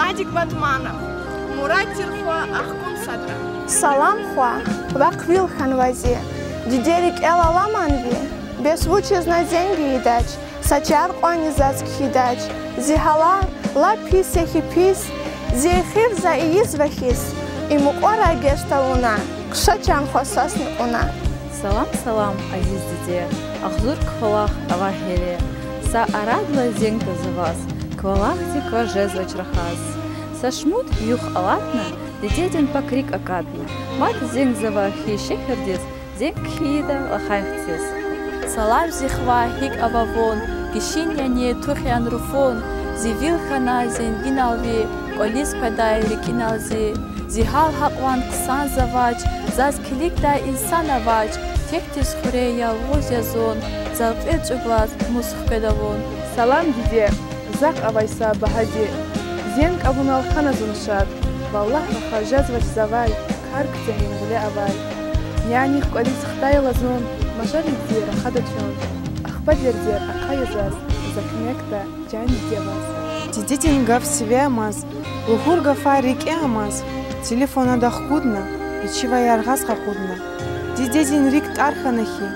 Мадик Батманов, Мурат Тирхуа Ахкун Садра. Салам Хуа, Ваквил Ханвази, Дидерик Эла Ламанви, безвучезно деньги идач, Сачар Қуанизацки идач, Зихала Ла Писехи Пис, Зихив за Иизвахис, и Мукора Гештауна, Кшачан Хосасни Уна. Салам, салам, Азиз Диде, Ахзур Кхвалах Авахеле, Са Арадла Зенька за вас, Квалахти Кважезвач Рахас, Сашмут Юх Алатна, Дидедин Покрик Акатна, Мат Зеньк за Вахи Шехердис, Зеньк Хида Лахайхтис. Салам Зихва Хик Ававон, Гишиньяне Тухян Руфон, Зивил Хана Зенгиналви, Олис Падай Рикиналзи, Зихал Хакван Ксан Завач, Заз Киликда Инсанавач, Тектис Хурея Лозязон, Залпет Углаз Мусхкедавон. Салам Диде, Зак Авайса Бахади, Зенг Абунал Ханазуншад, Валлах Рахажазвач Завай, Карк Тяхин Гуле Авай. Няних Колис Хтай Лазон, Мажали Дир Хадачон, Ахпадердер Акаязас, Закмекта Джани Девас. Дидетин Гав Севиамаз, Лухурга Фарик Эамаз, Телефона Дахудна, Ичива Яргас Хакудна. Дидетин Рикт Арханахи,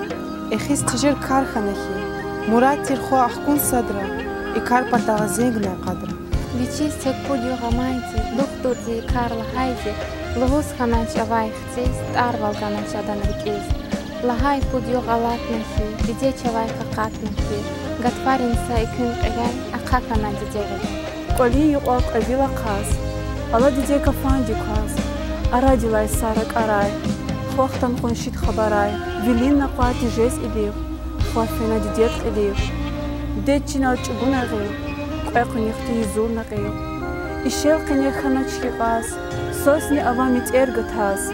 Эхис Тижер Карханахи, Мурат Тирхуа Ахкун Садра, и Карпата Зегна Кадра. Личистек Пудю Гамайти, Доктор Ди Карл Хайди, Логус Ханач Авайхтис, Арвал Ганач Адан Рикис, Лагай Пудю Галатнахи, Диде Чавай Какатнахи, Гатфаринса и Кюн Эгай, Акакана Дидега. Коли Юак Авила Каз, Алла Дидека Фанди Каз, Арадилай Сарак Арай, Хвахтан Хоншит Хабарай, Вилин Наквати Жес Илив, Хвафена Дидет Илив, Детчина Чугунагил, Квекунихти Зунагил, Ишел Кенеханачки Каз, Сосни Авамит Эргатаз,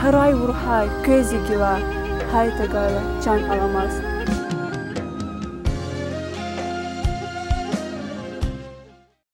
Харай Урхай, Кези Гила, Хай Тагала, Чан Аламаз.